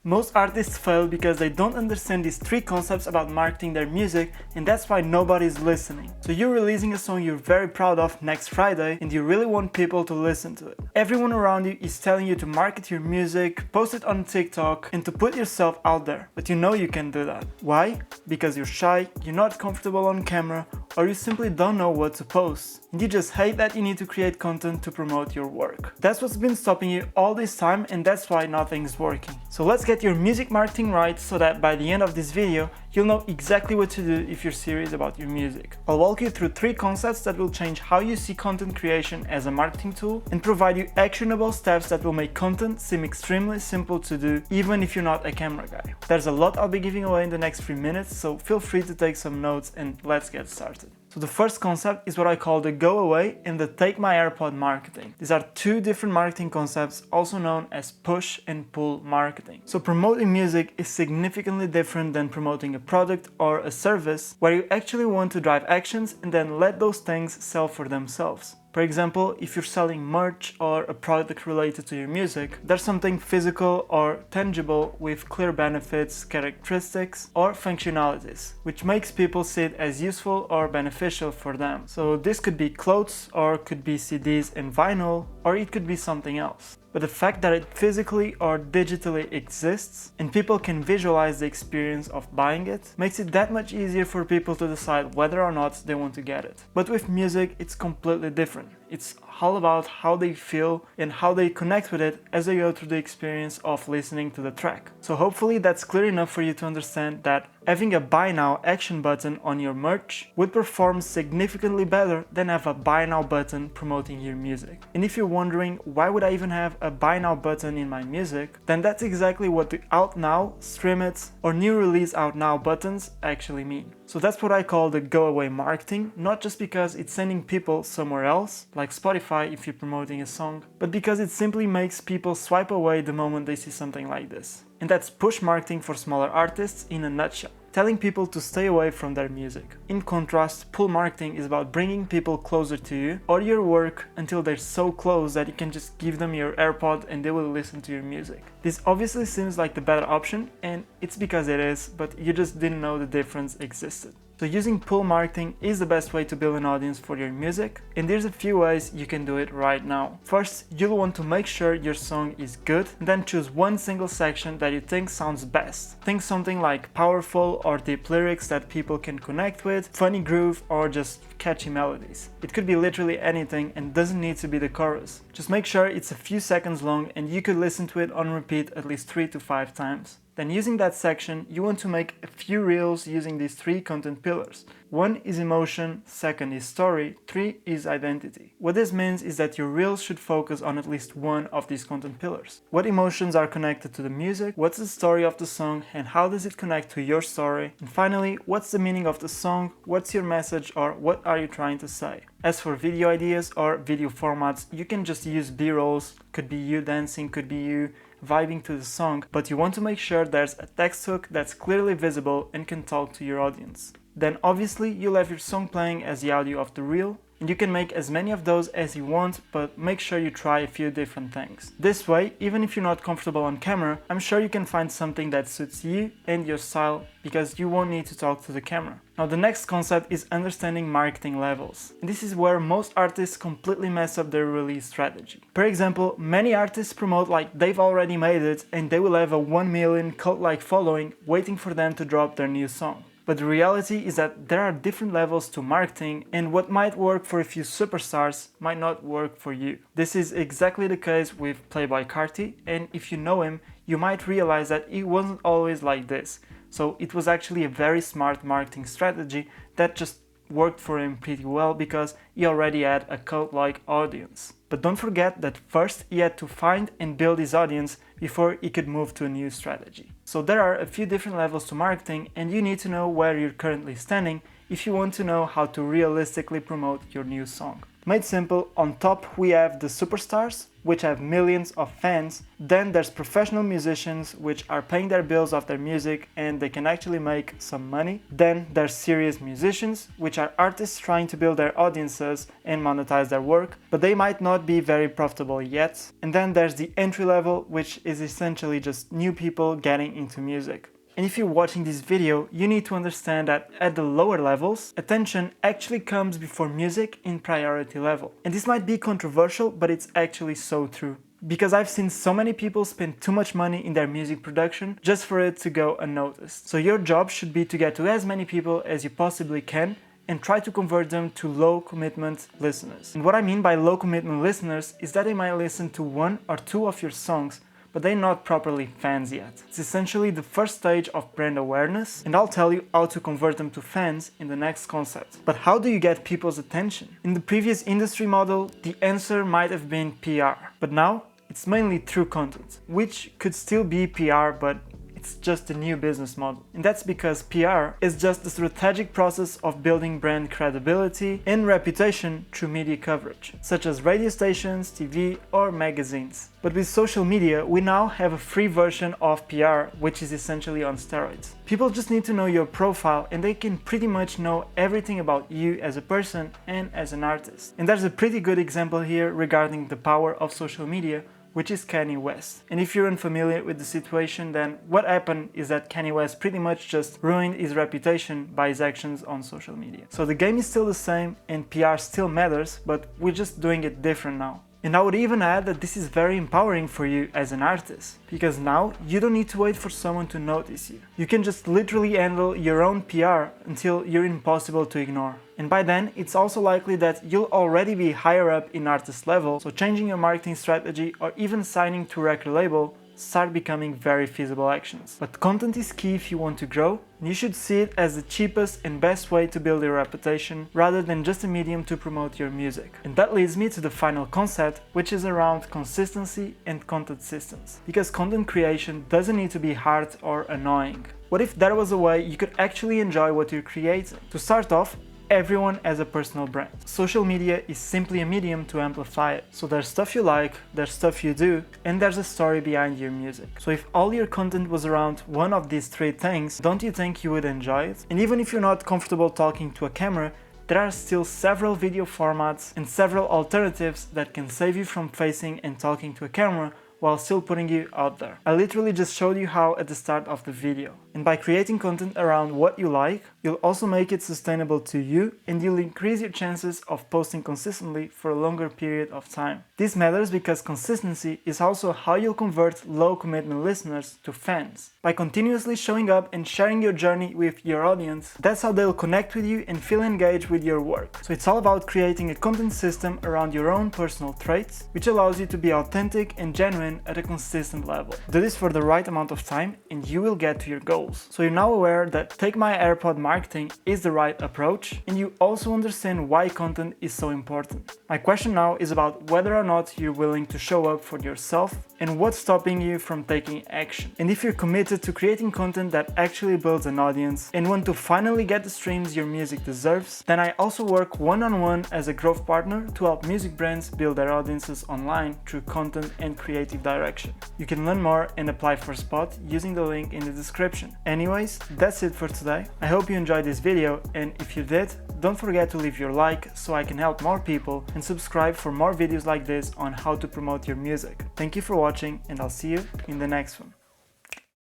Most artists fail because they don't understand these three concepts about marketing their music, and that's why nobody's listening. So you're releasing a song you're very proud of next Friday and you really want people to listen to it. Everyone around you is telling you to market your music, post it on TikTok, and to put yourself out there. But you know you can't do that. Why? Because you're shy, you're not comfortable on camera, or you simply don't know what to post. And you just hate that you need to create content to promote your work. That's what's been stopping you all this time, and that's why nothing's working. So let's get your music marketing right so that by the end of this video, you'll know exactly what to do if you're serious about your music. I'll walk you through 3 concepts that will change how you see content creation as a marketing tool and provide you actionable steps that will make content seem extremely simple to do, even if you're not a camera guy. There's a lot I'll be giving away in the next 3 minutes, so feel free to take some notes and let's get started. So the first concept is what I call the go away and the take my AirPod marketing. These are 2 different marketing concepts, also known as push and pull marketing. So promoting music is significantly different than promoting a product or a service where you actually want to drive actions and then let those things sell for themselves. For example, if you're selling merch or a product related to your music, there's something physical or tangible with clear benefits, characteristics, or functionalities, which makes people see it as useful or beneficial for them. So this could be clothes, or could be CDs and vinyl, or it could be something else. But the fact that it physically or digitally exists and people can visualize the experience of buying it makes it that much easier for people to decide whether or not they want to get it. But with music, it's completely different. It's all about how they feel and how they connect with it as they go through the experience of listening to the track. So hopefully that's clear enough for you to understand that having a buy now action button on your merch would perform significantly better than have a buy now button promoting your music. And if you're wondering why would I even have a buy now button in my music, then that's exactly what the out now, stream it, or new release out now buttons actually mean. So that's what I call the go away marketing, not just because it's sending people somewhere else, like Spotify if you're promoting a song, but because it simply makes people swipe away the moment they see something like this. And that's push marketing for smaller artists in a nutshell, telling people to stay away from their music. In contrast, pull marketing is about bringing people closer to you or your work until they're so close that you can just give them your AirPod and they will listen to your music. This obviously seems like the better option, and it's because it is, but you just didn't know the difference existed. So using pull marketing is the best way to build an audience for your music, and there's a few ways you can do it right now. First, you'll want to make sure your song is good, and then choose one single section that you think sounds best. Think something like powerful or deep lyrics that people can connect with, funny groove, or just catchy melodies. It could be literally anything and doesn't need to be the chorus. Just make sure it's a few seconds long and you could listen to it on repeat at least 3 to 5 times. Then using that section, you want to make a few reels using these 3 content pillars. 1 is emotion, 2nd is story, 3 is identity. What this means is that your reels should focus on at least one of these content pillars. What emotions are connected to the music, what's the story of the song, and how does it connect to your story? And finally, what's the meaning of the song, what's your message, or what are you trying to say? As for video ideas or video formats, you can just use B-rolls, could be you dancing, could be you vibing to the song, but you want to make sure there's a text hook that's clearly visible and can talk to your audience. Then obviously you'll have your song playing as the audio of the reel, and you can make as many of those as you want, but make sure you try a few different things. This way, even if you're not comfortable on camera, I'm sure you can find something that suits you and your style, because you won't need to talk to the camera. Now the next concept is understanding marketing levels. And this is where most artists completely mess up their release strategy. For example, many artists promote like they've already made it and they will have a 1 million cult-like following waiting for them to drop their new song. But the reality is that there are different levels to marketing, and what might work for a few superstars might not work for you. This is exactly the case with Playboi Carti, and if you know him, you might realize that he wasn't always like this. So it was actually a very smart marketing strategy that just worked for him pretty well because he already had a cult-like audience. But don't forget that first he had to find and build his audience before he could move to a new strategy. So there are a few different levels to marketing, and you need to know where you're currently standing if you want to know how to realistically promote your new song. The Made simple, on top we have the superstars, which have millions of fans. Then there's professional musicians, which are paying their bills off their music and they can actually make some money. Then there's serious musicians, which are artists trying to build their audiences and monetize their work, but they might not be very profitable yet. And then there's the entry level, which is essentially just new people getting into music. And if you're watching this video, you need to understand that at the lower levels, attention actually comes before music in priority level. And this might be controversial, but it's actually so true. Because I've seen so many people spend too much money in their music production just for it to go unnoticed. So your job should be to get to as many people as you possibly can and try to convert them to low commitment listeners. And what I mean by low commitment listeners is that they might listen to 1 or 2 of your songs, but they're not properly fans yet. It's essentially the first stage of brand awareness, and I'll tell you how to convert them to fans in the next concept. But how do you get people's attention? In the previous industry model, the answer might have been PR, but now it's mainly through content, which could still be PR, but it's just a new business model. And that's because PR is just the strategic process of building brand credibility and reputation through media coverage, such as radio stations, TV, or magazines. But with social media, we now have a free version of PR, which is essentially on steroids. People just need to know your profile and they can pretty much know everything about you as a person and as an artist. And there's a pretty good example here regarding the power of social media, which is Kanye West. And if you're unfamiliar with the situation, then what happened is that Kanye West pretty much just ruined his reputation by his actions on social media. So the game is still the same and PR still matters, but we're just doing it different now. And I would even add that this is very empowering for you as an artist, because now you don't need to wait for someone to notice you. You can just literally handle your own PR until you're impossible to ignore. And by then, it's also likely that you'll already be higher up in artist level, so changing your marketing strategy or even signing to a record label start becoming very feasible actions. But content is key if you want to grow, and you should see it as the cheapest and best way to build your reputation rather than just a medium to promote your music. And that leads me to the final concept, which is around consistency and content systems. Because content creation doesn't need to be hard or annoying. What if there was a way you could actually enjoy what you're creating? To start off, everyone has a personal brand. Social media is simply a medium to amplify it. So there's stuff you like, there's stuff you do, and there's a story behind your music. So if all your content was around one of these 3 things, don't you think you would enjoy it? And even if you're not comfortable talking to a camera, there are still several video formats and several alternatives that can save you from facing and talking to a camera while still putting you out there. I literally just showed you how at the start of the video. And by creating content around what you like, you'll also make it sustainable to you and you'll increase your chances of posting consistently for a longer period of time. This matters because consistency is also how you'll convert low commitment listeners to fans. By continuously showing up and sharing your journey with your audience, that's how they'll connect with you and feel engaged with your work. So it's all about creating a content system around your own personal traits, which allows you to be authentic and genuine at a consistent level. Do this for the right amount of time and you will get to your goals. So you're now aware that Take My AirPod marketing is the right approach, and you also understand why content is so important. My question now is about whether or not you're willing to show up for yourself and what's stopping you from taking action. And if you're committed to creating content that actually builds an audience and want to finally get the streams your music deserves, then I also work one-on-one as a growth partner to help music brands build their audiences online through content and creative direction. You can learn more and apply for a spot using the link in the description. Anyways, that's it for today. I hope you enjoyed this video, and if you did, don't forget to leave your like so I can help more people, and subscribe for more videos like this on how to promote your music. Thank you for watching, and I'll see you in the next one.